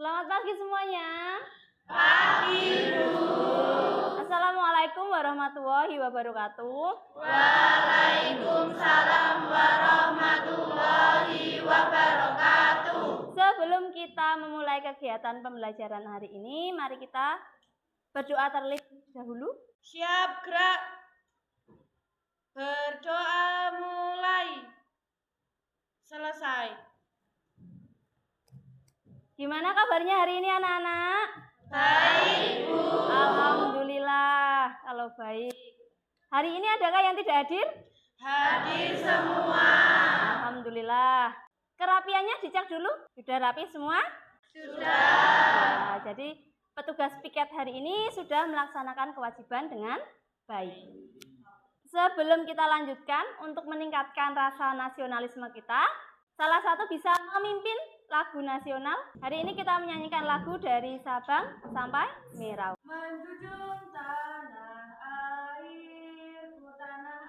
Selamat pagi semuanya. Pagi, Bu. Assalamualaikum warahmatullahi wabarakatuh. Waalaikumsalam warahmatullahi wabarakatuh. Sebelum kita memulai kegiatan pembelajaran hari ini, mari kita berdoa terlebih dahulu. Siap gerak. Berdoa mulai. Selesai. Gimana kabarnya hari ini anak-anak? Baik, Bu. Alhamdulillah kalau baik. Hari ini adakah yang tidak hadir? Hadir semua. Alhamdulillah. Kerapiannya dicek dulu. Sudah rapi semua? Sudah. Nah, jadi petugas piket hari ini sudah melaksanakan kewajiban dengan baik. Sebelum kita lanjutkan untuk meningkatkan rasa nasionalisme kita, salah satu bisa memimpin lagu nasional. Hari ini kita menyanyikan lagu dari Sabang sampai Merauke. Menjunjung tanah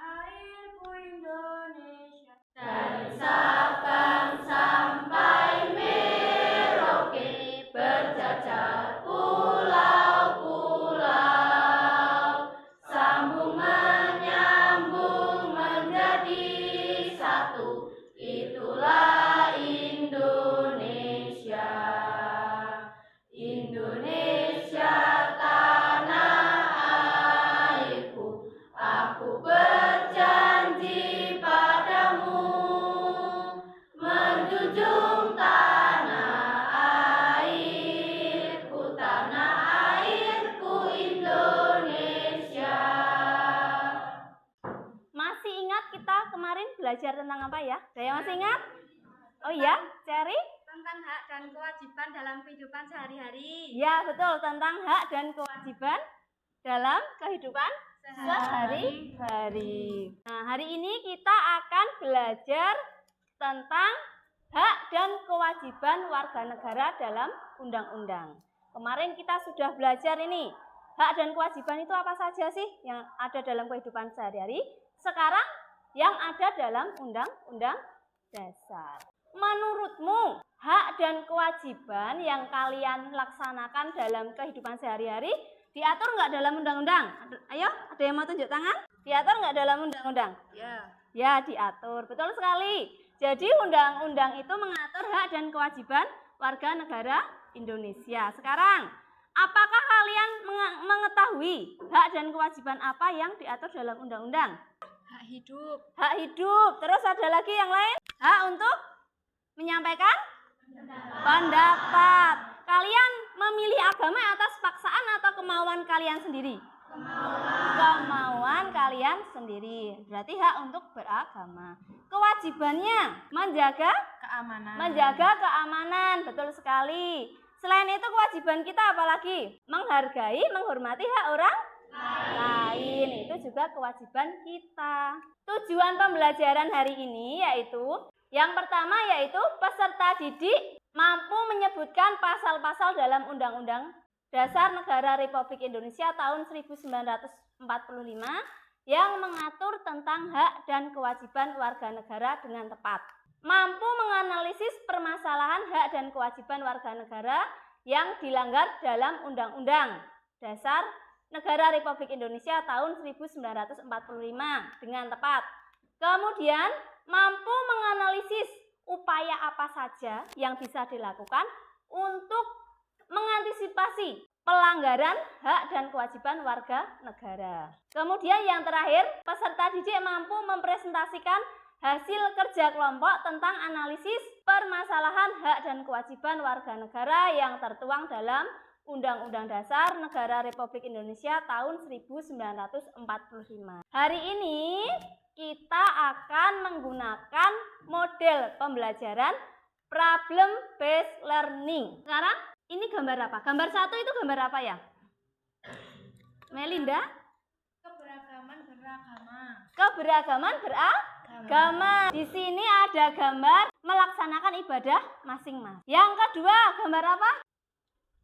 airku Indonesia. Dari Sabang sampai Merauke, berjajar pulau-pulau, sambung menyambung menjadi satu, itulah Indonesia. Indonesia tanah airku, aku berjanji padamu, menjunjung tanah airku Indonesia. Masih ingat kita kemarin belajar tentang apa ya? Ada yang masih ingat? Oh iya, Cherry? Tentang hak dan kewajiban dalam kehidupan sehari-hari. Ya, betul, tentang hak dan kewajiban dalam kehidupan sehari-hari. Nah, hari ini kita akan belajar tentang hak dan kewajiban warga negara dalam undang-undang. Kemarin kita sudah belajar ini. Hak dan kewajiban itu apa saja sih yang ada dalam kehidupan sehari-hari? Sekarang yang ada dalam Undang-Undang Dasar. Menurutmu, hak dan kewajiban yang kalian laksanakan dalam kehidupan sehari-hari diatur nggak dalam undang-undang? Ayo, ada yang mau tunjuk tangan? Diatur nggak dalam undang-undang? Ya. Ya, diatur. Betul sekali. Jadi undang-undang itu mengatur hak dan kewajiban warga negara Indonesia. Sekarang, apakah kalian mengetahui hak dan kewajiban apa yang diatur dalam undang-undang? Hak hidup. Hak hidup. Terus ada lagi yang lain? Hak untuk menyampaikan pendapat. Kalian memilih agama atas paksaan atau kemauan kalian sendiri? Kemauan kalian sendiri. Berarti hak untuk beragama. Kewajibannya menjaga keamanan. Betul sekali. Selain itu kewajiban kita apalagi? Menghargai, menghormati hak orang lain. Itu juga kewajiban kita. Tujuan pembelajaran hari ini yaitu yang pertama yaitu peserta didik mampu menyebutkan pasal-pasal dalam Undang-Undang Dasar Negara Republik Indonesia tahun 1945 yang mengatur tentang hak dan kewajiban warga negara dengan tepat. Mampu menganalisis permasalahan hak dan kewajiban warga negara yang dilanggar dalam Undang-Undang Dasar Negara Republik Indonesia tahun 1945 dengan tepat. Kemudian mampu menganalisis upaya apa saja yang bisa dilakukan untuk mengantisipasi pelanggaran hak dan kewajiban warga negara. Kemudian yang terakhir, peserta didik mampu mempresentasikan hasil kerja kelompok tentang analisis permasalahan hak dan kewajiban warga negara yang tertuang dalam Undang-Undang Dasar Negara Republik Indonesia tahun 1945. Hari ini kita akan menggunakan model pembelajaran problem based learning. Sekarang ini gambar apa? Gambar 1 itu gambar apa ya? Melinda? Keberagaman beragama. Di sini ada gambar melaksanakan ibadah masing-masing. Yang kedua, gambar apa?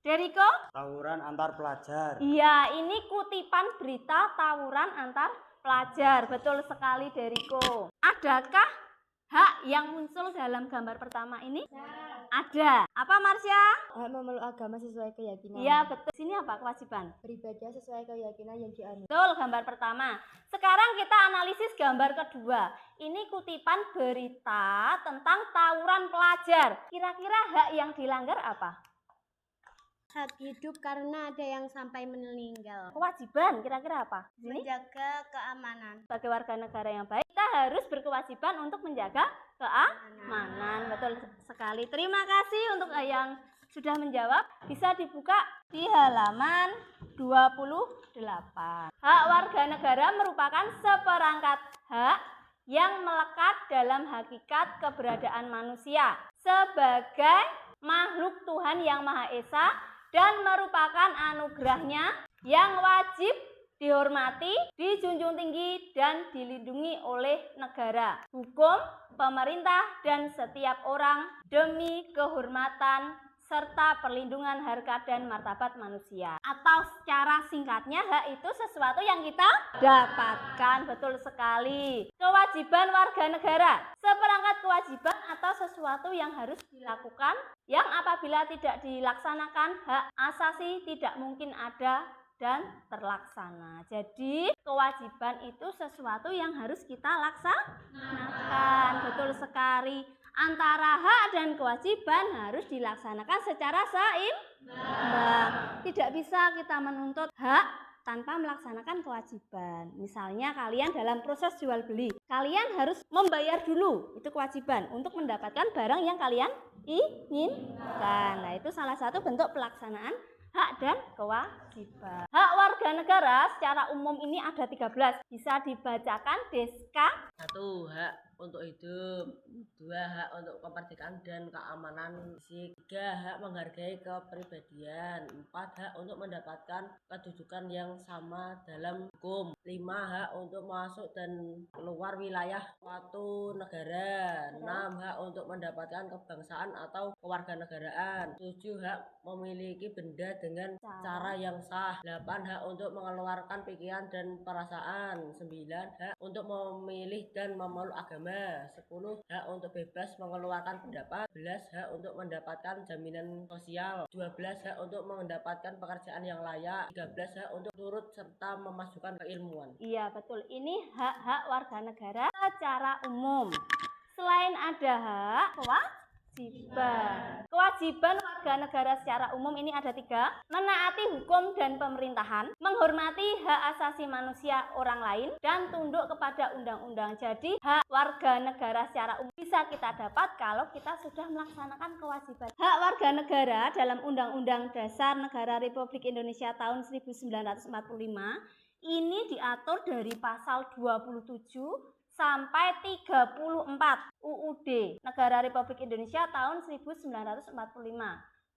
Deriko? Tawuran antar pelajar. Iya, ini kutipan berita tawuran antar pelajar. Betul sekali, Deriko. Adakah hak yang muncul dalam gambar pertama ini? ada. Apa Marsya? Hak memeluk agama sesuai keyakinan. Iya betul. Sini apa kewajiban? Beribadah sesuai keyakinan yang dianut. Betul, gambar pertama. Sekarang kita analisis gambar kedua. Ini kutipan berita tentang tawuran pelajar. Kira-kira hak yang dilanggar apa? Hak hidup karena ada yang sampai meninggal. Kewajiban kira-kira apa? Di sini Menjaga keamanan. sebagai warga negara yang baik, kita harus berkewajiban untuk menjaga keamanan. Betul sekali. Terima kasih untuk yang sudah menjawab. Bisa dibuka di halaman 28. Hak warga negara merupakan seperangkat hak yang melekat dalam hakikat keberadaan manusia sebagai makhluk Tuhan yang Maha Esa dan merupakan anugerahnya yang wajib dihormati, dijunjung tinggi, dan dilindungi oleh negara, hukum, pemerintah, dan setiap orang demi kehormatan serta perlindungan harkat dan martabat manusia. Atau secara singkatnya, hak itu sesuatu yang kita dapatkan. Betul sekali. Kewajiban warga negara, seperangkat kewajiban atau sesuatu yang harus dilakukan, yang apabila tidak dilaksanakan, hak asasi tidak mungkin ada dan terlaksana. Jadi kewajiban itu sesuatu yang harus kita laksanakan. Betul sekali. Antara hak dan kewajiban harus dilaksanakan secara seimbang. Tidak bisa kita menuntut hak tanpa melaksanakan kewajiban. Misalnya kalian dalam proses jual beli, kalian harus membayar dulu, itu kewajiban untuk mendapatkan barang yang kalian inginkan. Nah, itu salah satu bentuk pelaksanaan hak dan kewajiban. Hak warga negara secara umum ini ada 13. Bisa dibacakan Deska. 1. Hak untuk hidup. 2. Hak untuk kemerdekaan dan keamanan fisik. 3. Hak menghargai kepribadian. 4. Hak untuk mendapatkan kedudukan yang sama dalam hukum. 5. Hak untuk masuk dan keluar wilayah suatu negara. 6. Hak untuk mendapatkan kebangsaan atau kewarganegaraan. 7. Hak memiliki benda dengan cara yang sah. 8. Hak untuk mengeluarkan pikiran dan perasaan. 9. Hak untuk memilih dan memeluk agama. 10. Hak untuk bebas mengeluarkan pendapat. 11. Hak untuk mendapatkan jaminan sosial. 12. Hak untuk mendapatkan pekerjaan yang layak. 13. Hak untuk turut serta memasukkan keilmuan. Iya betul, ini hak-hak warga negara secara umum. Selain ada hak, kewajiban warga negara secara umum ini ada 3. Menaati hukum dan pemerintahan, menghormati hak asasi manusia orang lain, dan tunduk kepada undang-undang. Jadi hak warga negara secara umum bisa kita dapat kalau kita sudah melaksanakan kewajiban. Hak warga negara dalam Undang-Undang Dasar Negara Republik Indonesia tahun 1945 ini diatur dari pasal 27 sampai 34 UUD Negara Republik Indonesia tahun 1945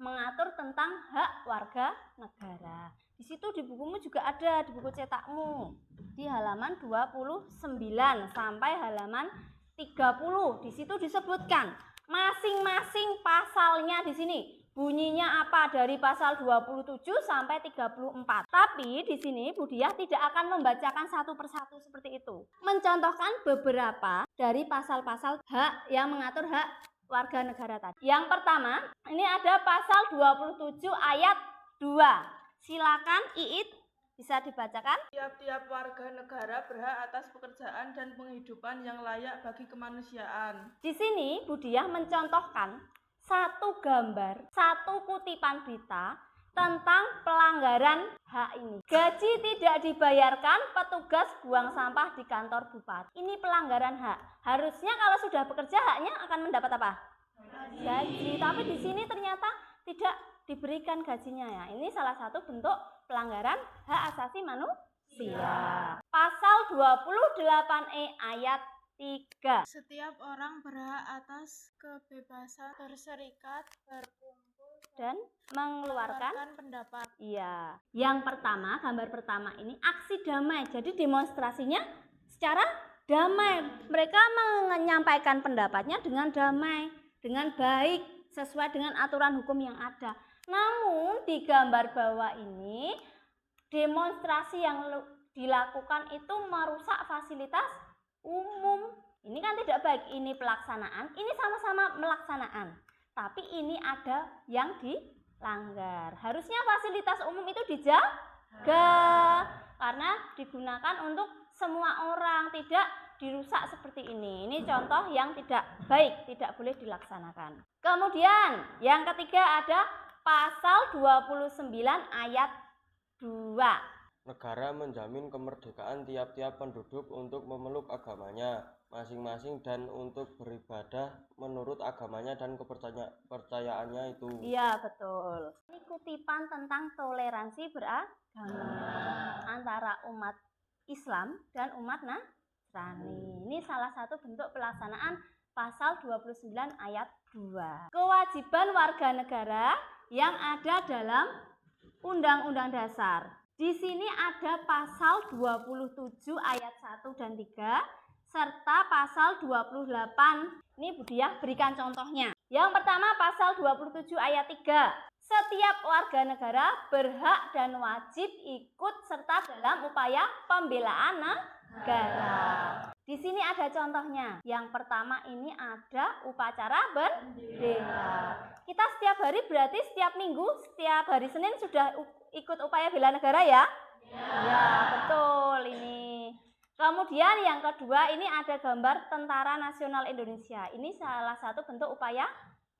mengatur tentang hak warga negara. Di situ di bukumu juga ada, di buku cetakmu, di halaman 29 sampai halaman 30. Di situ disebutkan masing-masing pasalnya di sini. Bunyinya apa dari pasal 27 sampai 34. Tapi di sini Bu Diah tidak akan membacakan satu persatu seperti itu. Mencontohkan beberapa dari pasal-pasal hak yang mengatur hak warga negara tadi. Yang pertama, ini ada pasal 27 ayat 2. Silakan Iit bisa dibacakan. Tiap-tiap warga negara berhak atas pekerjaan dan penghidupan yang layak bagi kemanusiaan. Di sini Bu Diah mencontohkan satu gambar, satu kutipan berita tentang pelanggaran hak ini. Gaji tidak dibayarkan petugas buang sampah di kantor bupati. Ini pelanggaran hak. Harusnya kalau sudah bekerja haknya akan mendapat apa? Gaji. Tapi di sini ternyata tidak diberikan gajinya ya. Ini salah satu bentuk pelanggaran hak asasi manusia. Pasal 28E ayat 3. Setiap orang berhak atas kebebasan berserikat, berkumpul, Dan mengeluarkan pendapat. Iya. Yang pertama, gambar pertama ini aksi damai. Jadi demonstrasinya secara damai. Mereka menyampaikan pendapatnya dengan damai, dengan baik, sesuai dengan aturan hukum yang ada. Namun di gambar bawah ini demonstrasi yang dilakukan itu merusak fasilitas umum. Ini kan tidak baik. Ini pelaksanaan, ini sama-sama melaksanaan. tapi ini ada yang dilanggar. Harusnya fasilitas umum itu dijaga karena digunakan untuk semua orang, tidak dirusak seperti ini. Ini contoh yang tidak baik, tidak boleh dilaksanakan. Kemudian yang ketiga ada pasal 29 ayat 2. Negara menjamin kemerdekaan tiap-tiap penduduk untuk memeluk agamanya masing-masing dan untuk beribadah menurut agamanya dan kepercayaannya itu. Iya, betul. Ini kutipan tentang toleransi beragama antara umat Islam dan umat Nasrani. Ini salah satu bentuk pelaksanaan pasal 29 ayat 2. Kewajiban warga negara yang ada dalam Undang-Undang Dasar. Di sini ada pasal 27 ayat 1 dan 3 serta pasal 28. Ini Budiah berikan contohnya. Yang pertama pasal 27 ayat 3. Setiap warga negara berhak dan wajib ikut serta dalam upaya pembelaan negara. Di sini ada contohnya. Yang pertama ini ada upacara bendera. Kita setiap hari berarti setiap minggu, setiap hari Senin sudah ikut upaya bela negara ya? Ya, betul ini. Kemudian yang kedua ini ada gambar Tentara Nasional Indonesia. Ini salah satu bentuk upaya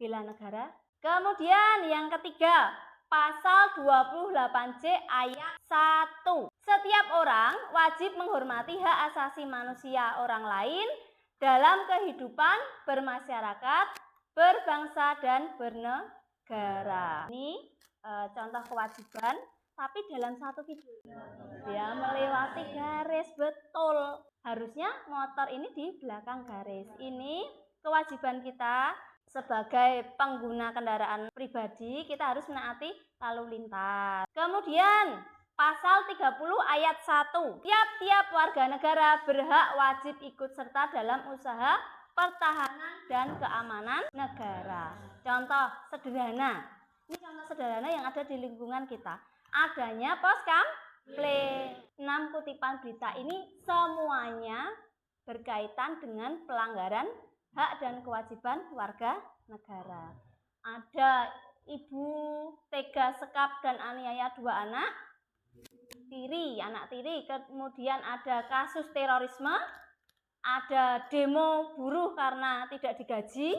bela negara. Kemudian yang ketiga, pasal 28C ayat 1. Setiap orang wajib menghormati hak asasi manusia orang lain dalam kehidupan bermasyarakat, berbangsa, dan bernegara. Ini contoh kewajiban, tapi dalam satu video. Dia melewati garis, betul. Harusnya motor ini di belakang garis. Ini kewajiban kita sebagai pengguna kendaraan pribadi, kita harus menaati lalu lintas. Kemudian pasal 30 ayat 1. Tiap-tiap warga negara berhak wajib ikut serta dalam usaha pertahanan dan keamanan negara. Contoh sederhana. Ini contoh sederhana yang ada di lingkungan kita. Adanya pos kampleng. 6 kutipan berita ini semuanya berkaitan dengan pelanggaran hak dan kewajiban warga negara. Ada ibu tega sekap dan aniaya 2 anak tiri. Kemudian ada kasus terorisme, ada demo buruh karena tidak digaji,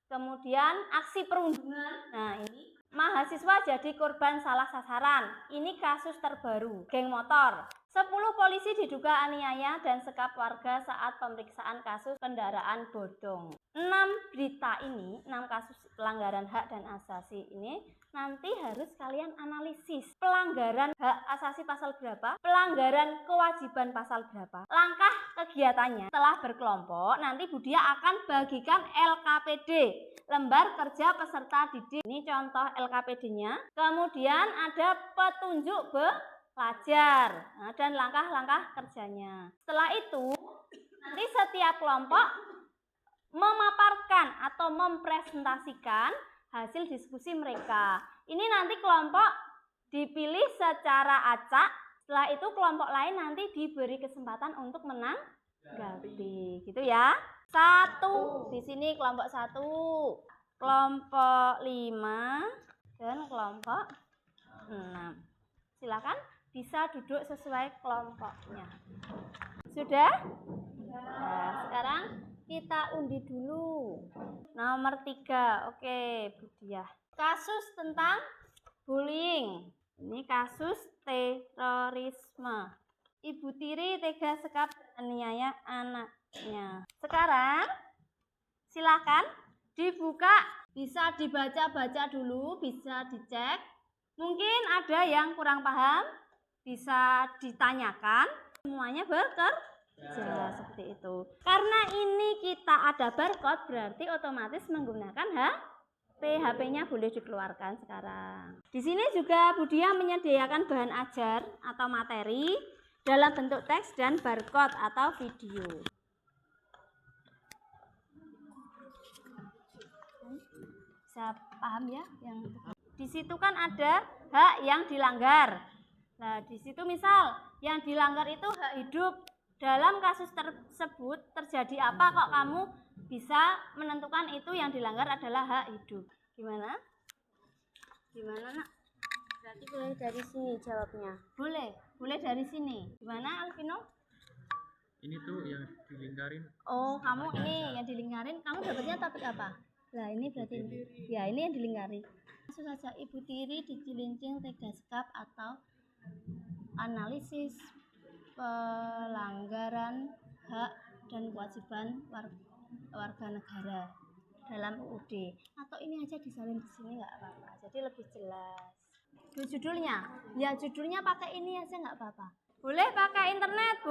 kemudian aksi perundungan. Nah, ini mahasiswa jadi korban salah sasaran. Ini kasus terbaru, geng motor. 10 polisi diduga aniaya dan sekap warga saat pemeriksaan kasus kendaraan bodong. 6 berita ini, 6 kasus pelanggaran hak dan asasi ini nanti harus kalian analisis. Pelanggaran hak asasi pasal berapa? Pelanggaran kewajiban pasal berapa? Langkah kegiatannya setelah berkelompok, nanti Budia akan bagikan LKPD, lembar kerja peserta didik. Ini contoh LKPD-nya. Kemudian ada petunjuk belajar dan langkah-langkah kerjanya. Setelah itu, nanti setiap kelompok memaparkan atau mempresentasikan hasil diskusi mereka. Ini nanti kelompok dipilih secara acak. Setelah itu kelompok lain nanti diberi kesempatan untuk menanggapi. Gitu ya. 1. Di sini kelompok 1, kelompok 5, dan kelompok 6. Silakan bisa duduk sesuai kelompoknya. Sudah? Nah, sekarang kita undi dulu. Nomor 3. Oke, Budiah. Kasus tentang bullying. Ini kasus terorisme. Ibu tiri tega sekap aniaya anaknya. Sekarang silakan dibuka, bisa dibaca-baca dulu, bisa dicek. Mungkin ada yang kurang paham, bisa ditanyakan. Semuanya bekerja seperti itu. Karena ini kita ada barcode, berarti otomatis menggunakan HP-nya boleh dikeluarkan sekarang. Di sini juga Budia menyediakan bahan ajar atau materi dalam bentuk teks dan barcode atau video. Bisa paham ya? Di situ kan ada hak yang dilanggar. Nah, di situ misal yang dilanggar itu hak hidup. Dalam kasus tersebut terjadi apa kok kamu bisa menentukan itu yang dilanggar adalah hak hidup. Gimana? Gimana, Nak? Berarti boleh dari sini jawabnya. Boleh dari sini. Gimana, Alvino? Ini tuh yang dilingkarin. Oh, kamu ini yang dilingkarin. Kamu dapatnya topik apa? Lah, ini berarti ini. Ya, ini yang dilingkari. Langsung saja, Ibu Tiri di Cilincing Tegaskap atau analisis pelanggaran hak dan kewajiban warga negara dalam UUD. Atau ini aja disalin di sini nggak apa-apa. Jadi lebih jelas. Judulnya, ya judulnya pakai ini aja nggak apa-apa. Boleh pakai internet,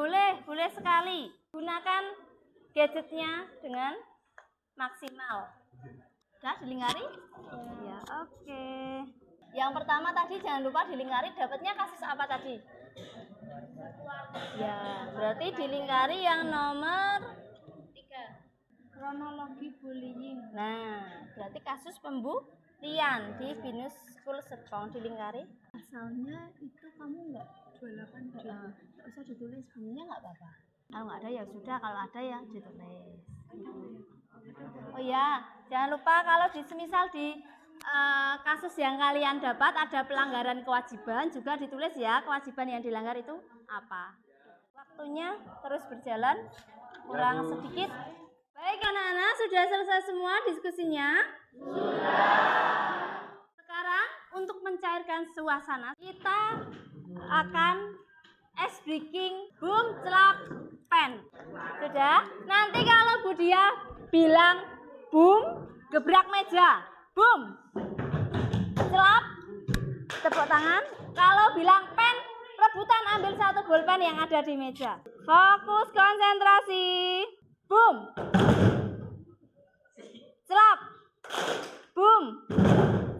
boleh sekali. Gunakan gadgetnya dengan maksimal. Udah dilingkari? Ya, oke. Yang pertama tadi jangan lupa dilingkari, dapatnya kasus apa tadi? Ya, berarti dilingkari yang nomor 3. Kronologi bullying. Nah, berarti kasus pembulian di Binus School Serpong dilingkari. Asalnya itu kamu nggak 28 nggak usah ditulis, bunyinya nggak apa-apa. Kalau nggak ada ya sudah, kalau ada ya ditulis. Oh ya, jangan lupa kalau semisal di kasus yang kalian dapat ada pelanggaran kewajiban juga ditulis ya, kewajiban yang dilanggar itu apa. Waktunya terus berjalan, kurang sedikit. Baik anak-anak, sudah selesai semua diskusinya? Sudah. Sekarang untuk mencairkan suasana, kita akan ice breaking boom celap pen. Sudah? Nanti kalau Bu Dia bilang boom, gebrak meja. Boom. Celap, tepuk tangan. Kalau bilang pen, rebutan ambil satu bolpen yang ada di meja. Fokus konsentrasi. Boom. Celap. Boom.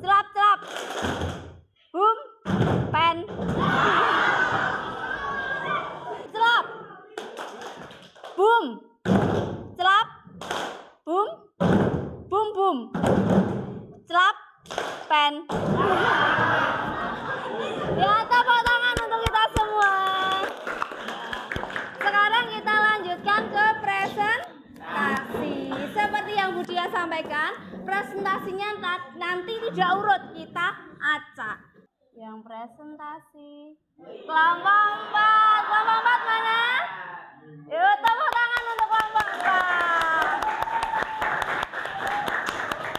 Celap. Boom. Pen. Celap. Boom. Celap. Boom. Boom. Celap. Pen. Ya, tepuk tangan untuk kita semua. Sekarang kita lanjutkan ke presentasi. Seperti yang Bu Dia sampaikan, presentasinya nanti tidak urut, kita acak. Yang presentasi kelompok 4. Kelompok 4 mana? Yuk, tepuk tangan untuk kelompok 4.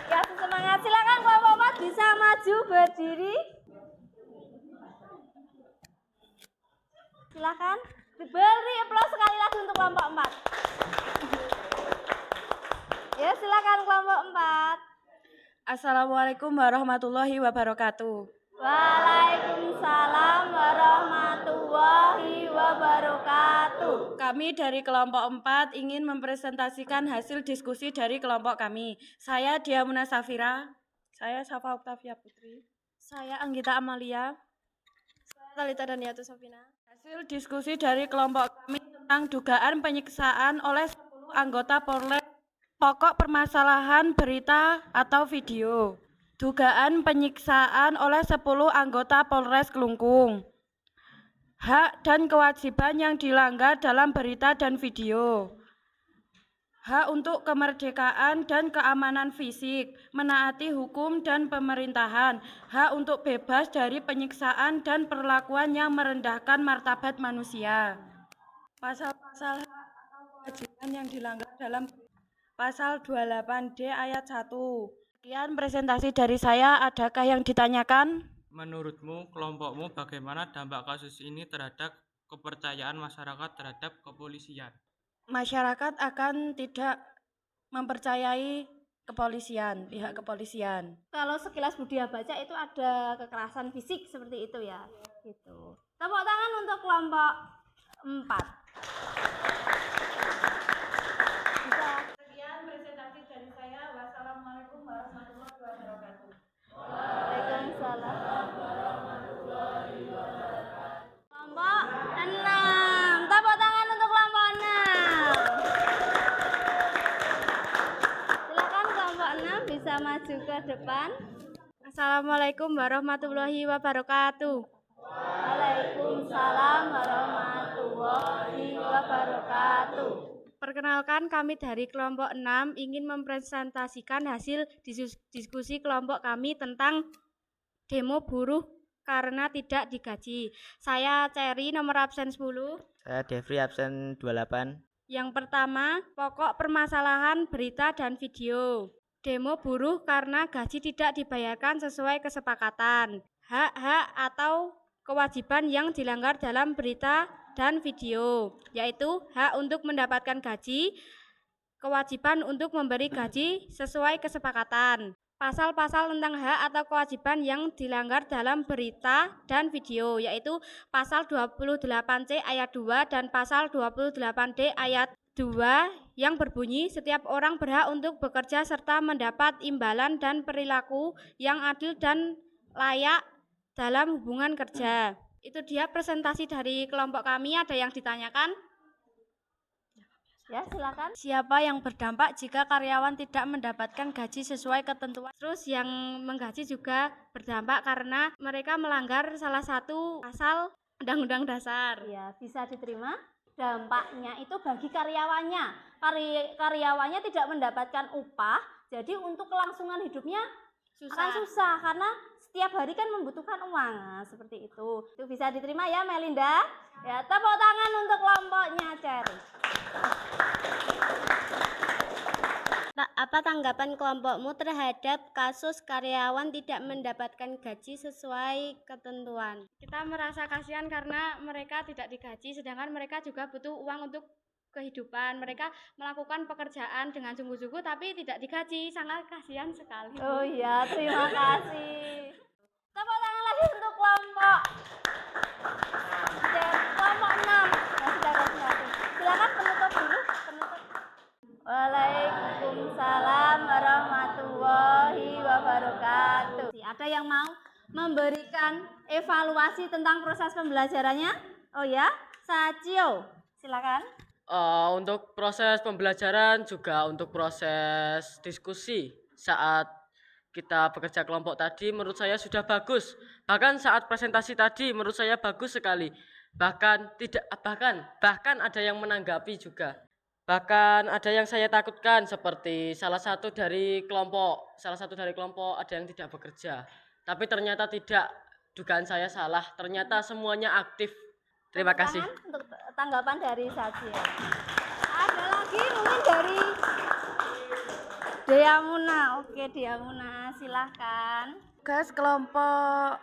Ya, semangat. Silakan kelompok 4 bisa maju berdiri. Silakan. Beri aplaus sekali lagi untuk kelompok 4. Ya, silakan kelompok 4. Assalamualaikum warahmatullahi wabarakatuh. Waalaikumsalam warahmatullahi wabarakatuh. Kami dari kelompok 4 ingin mempresentasikan hasil diskusi dari kelompok kami. Saya Dia Muna Safira. Saya Safa Oktavia Putri. Saya Anggita Amalia. Saya Talita Daniatu Sofina. Hasil diskusi dari kelompok kami tentang dugaan penyiksaan oleh 10 anggota Polres. Pokok permasalahan berita atau video. Dugaan penyiksaan oleh 10 anggota Polres Kelungkung. Hak dan kewajiban yang dilanggar dalam berita dan video. Hak untuk kemerdekaan dan keamanan fisik, menaati hukum dan pemerintahan. Hak untuk bebas dari penyiksaan dan perlakuan yang merendahkan martabat manusia. Pasal-pasal hak atau kewajiban yang dilanggar dalam Pasal 28D ayat 1. Sekian presentasi dari saya, adakah yang ditanyakan? Menurutmu, kelompokmu bagaimana dampak kasus ini terhadap kepercayaan masyarakat terhadap kepolisian? Masyarakat akan tidak mempercayai kepolisian, pihak kepolisian. Kalau sekilas Bu Dia baca itu ada kekerasan fisik seperti itu ya. Gitu. Tepuk tangan untuk kelompok 4. Bisa. Sekian presentasi dari saya. Wassalamualaikum warahmatullahi wabarakatuh. Waalaikumsalam warahmatullahi wabarakatuh. Kelompok 6. Tepuk tangan untuk kelompok 6. Silakan kelompok 6 bisa maju ke depan. Assalamualaikum warahmatullahi wabarakatuh. Waalaikumsalam warahmatullahi wabarakatuh. Perkenalkan, kami dari kelompok 6 ingin mempresentasikan hasil diskusi kelompok kami tentang demo buruh karena tidak digaji. Saya Cherry, nomor absen 10. Saya Devri, absen 28. Yang pertama, pokok permasalahan berita dan video. Demo buruh karena gaji tidak dibayarkan sesuai kesepakatan. Hak-hak atau kewajiban yang dilanggar dalam berita dan video, yaitu hak untuk mendapatkan gaji, kewajiban untuk memberi gaji sesuai kesepakatan. Pasal-pasal tentang hak atau kewajiban yang dilanggar dalam berita dan video, yaitu pasal 28C ayat 2 dan pasal 28D ayat 2 yang berbunyi setiap orang berhak untuk bekerja serta mendapat imbalan dan perilaku yang adil dan layak dalam hubungan kerja. Itu dia presentasi dari kelompok kami. Ada yang ditanyakan? Ya, silakan. Siapa yang berdampak jika karyawan tidak mendapatkan gaji sesuai ketentuan? Terus yang menggaji juga berdampak karena mereka melanggar salah satu pasal Undang-Undang Dasar. Ya, bisa diterima. Dampaknya itu bagi karyawannya. Karyawannya tidak mendapatkan upah, jadi untuk kelangsungan hidupnya akan susah karena setiap hari kan membutuhkan uang. Nah, seperti itu. Itu bisa diterima ya, Melinda. Ya, tepuk tangan untuk kelompoknya, Cherry. Apa tanggapan kelompokmu terhadap kasus karyawan tidak mendapatkan gaji sesuai ketentuan? Kita merasa kasihan karena mereka tidak digaji, sedangkan mereka juga butuh uang untuk kehidupan. Mereka melakukan pekerjaan dengan sungguh-sungguh tapi tidak digaji. Sangat kasihan sekali. Oh iya, terima kasih. Tepuk tangan lagi untuk kelompok 6. Silakan penutup dulu. Waalaikumsalam warahmatullahi wabarakatuh. Ada yang mau memberikan evaluasi tentang proses pembelajarannya? Oh ya, Sacio, silakan. Untuk proses pembelajaran juga untuk proses diskusi saat kita bekerja kelompok tadi menurut saya sudah bagus. Bahkan saat presentasi tadi menurut saya bagus sekali. Bahkan ada yang menanggapi juga. Bahkan ada yang saya takutkan seperti salah satu dari kelompok ada yang tidak bekerja. Tapi ternyata tidak, dugaan saya salah. Ternyata semuanya aktif. Terima kasih. Untuk tanggapan dari Sacio. Ada lagi mungkin dari Deamuna. Oke, Deamuna, silahkan. Tugas kelompok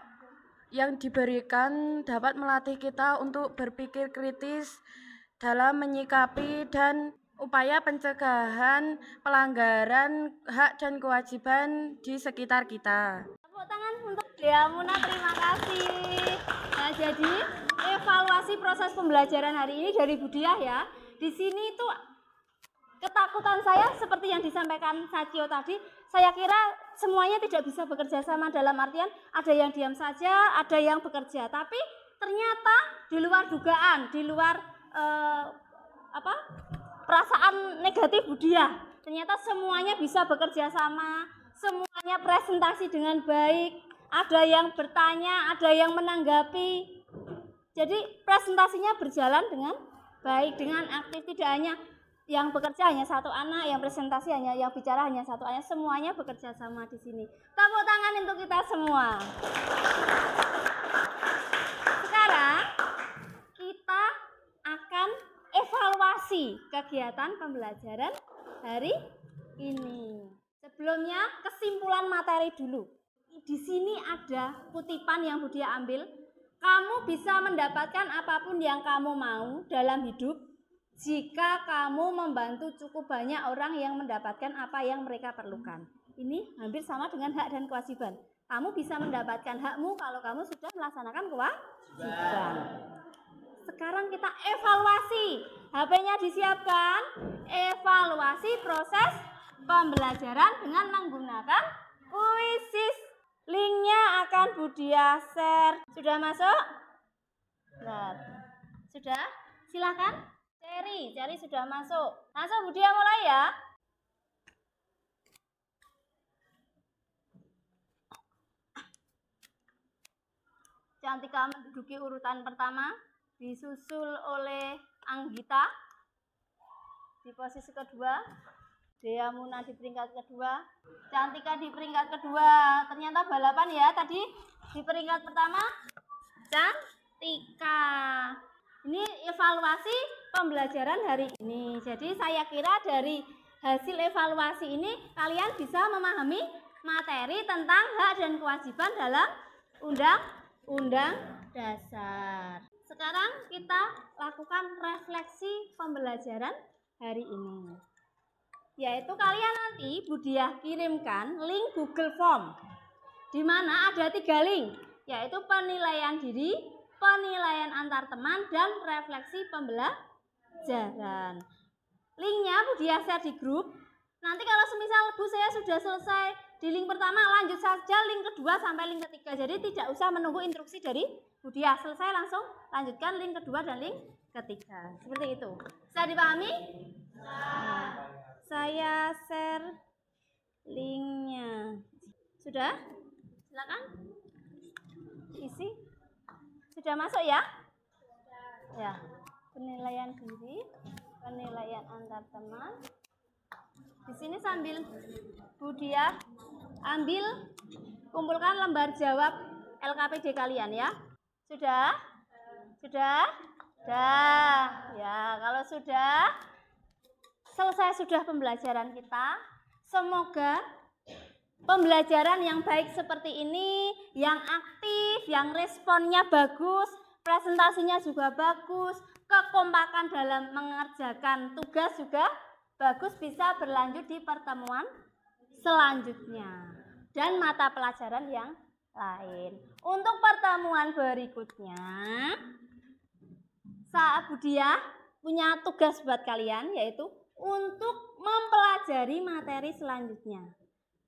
yang diberikan dapat melatih kita untuk berpikir kritis dalam menyikapi dan upaya pencegahan pelanggaran hak dan kewajiban di sekitar kita. Tepuk tangan untuk Deamuna, terima kasih. Nah, jadi evaluasi proses pembelajaran hari ini dari Budiah ya. Di sini itu ketakutan saya seperti yang disampaikan Sacio tadi, saya kira semuanya tidak bisa bekerja sama dalam artian ada yang diam saja, ada yang bekerja. Tapi ternyata di luar dugaan, di luar perasaan negatif Budiah, ternyata semuanya bisa bekerja sama, semuanya presentasi dengan baik, ada yang bertanya, ada yang menanggapi. Jadi presentasinya berjalan dengan baik, dengan aktif, tidak hanya yang bekerja hanya satu anak, yang presentasi hanya yang bicara hanya satu anak, semuanya bekerja sama di sini. Tepuk tangan untuk kita semua. Sekarang kita akan evaluasi kegiatan pembelajaran hari ini. Sebelumnya kesimpulan materi dulu. Di sini ada kutipan yang Budiah ambil. Kamu bisa mendapatkan apapun yang kamu mau dalam hidup jika kamu membantu cukup banyak orang yang mendapatkan apa yang mereka perlukan. Ini hampir sama dengan hak dan kewajiban. Kamu bisa mendapatkan hakmu kalau kamu sudah melaksanakan kewajiban. Sekarang kita evaluasi. HP-nya disiapkan. Evaluasi proses pembelajaran dengan menggunakan Quizzes. Linknya akan Budiah share. Sudah masuk? Nah, sudah? Silakan. Cherry sudah masuk. Langsung Budiah mulai ya. Cantika menduduki urutan pertama, disusul oleh Anggita, di posisi kedua, Dea Muna di peringkat kedua, Cantika di peringkat kedua. Ternyata balapan ya tadi. Di peringkat pertama Cantika. Ini evaluasi pembelajaran hari ini. Jadi saya kira dari hasil evaluasi ini kalian bisa memahami materi tentang hak dan kewajiban dalam Undang-Undang Dasar. Sekarang kita lakukan refleksi pembelajaran hari ini. Yaitu kalian nanti Budiah kirimkan link Google Form. Di mana ada 3 link, yaitu penilaian diri, penilaian antar teman, dan refleksi pembelajaran. Linknya Budiah share di grup. Nanti kalau semisal Bu saya sudah selesai di link pertama, lanjut saja link kedua sampai link ketiga. Jadi tidak usah menunggu instruksi dari Budiah. Selesai langsung lanjutkan link kedua dan link ketiga. Seperti itu. Bisa dipahami? Nah, saya share linknya. Sudah? Silakan isi. Sudah masuk ya? Ya. Penilaian diri, penilaian antar teman. Di sini sambil Budiah ambil, kumpulkan lembar jawab LKPD kalian ya. Sudah? Sudah? Sudah. Ya, kalau sudah selesai sudah pembelajaran kita. Semoga pembelajaran yang baik seperti ini, yang aktif, yang responnya bagus, presentasinya juga bagus, kekompakan dalam mengerjakan tugas juga bagus, bisa berlanjut di pertemuan selanjutnya dan mata pelajaran yang lain. Untuk pertemuan berikutnya, Saat Budiah punya tugas buat kalian, yaitu untuk mempelajari materi selanjutnya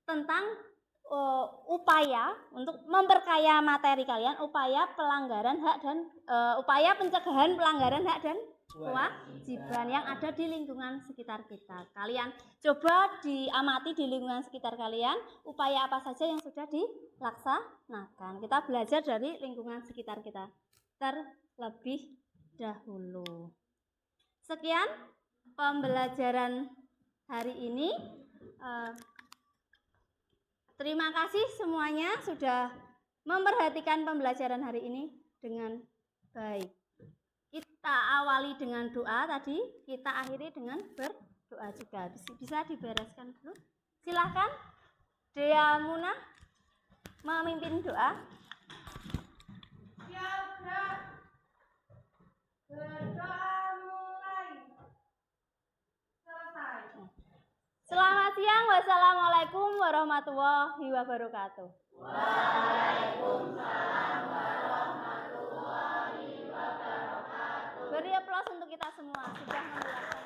tentang upaya untuk memperkaya materi kalian, upaya pelanggaran hak dan upaya pencegahan pelanggaran hak dan kewajiban yang ada di lingkungan sekitar kita. Kalian coba diamati di lingkungan sekitar kalian, upaya apa saja yang sudah dilaksanakan. Kita belajar dari lingkungan sekitar kita terlebih dahulu. Sekian pembelajaran hari ini. Terima kasih semuanya sudah memperhatikan pembelajaran hari ini dengan baik. Kita awali dengan doa tadi, kita akhiri dengan berdoa juga. Bisa dibereskan dulu. Silahkan Dea Muna memimpin doa. Siap, gerak. Berdoa mulai. Selesai. Selamat siang. Wassalamualaikum warahmatullahi wabarakatuh. Waalaikumsalam warahmatullahi wabarakatuh. Beri aplaus untuk kita semua sudah mendengarkan.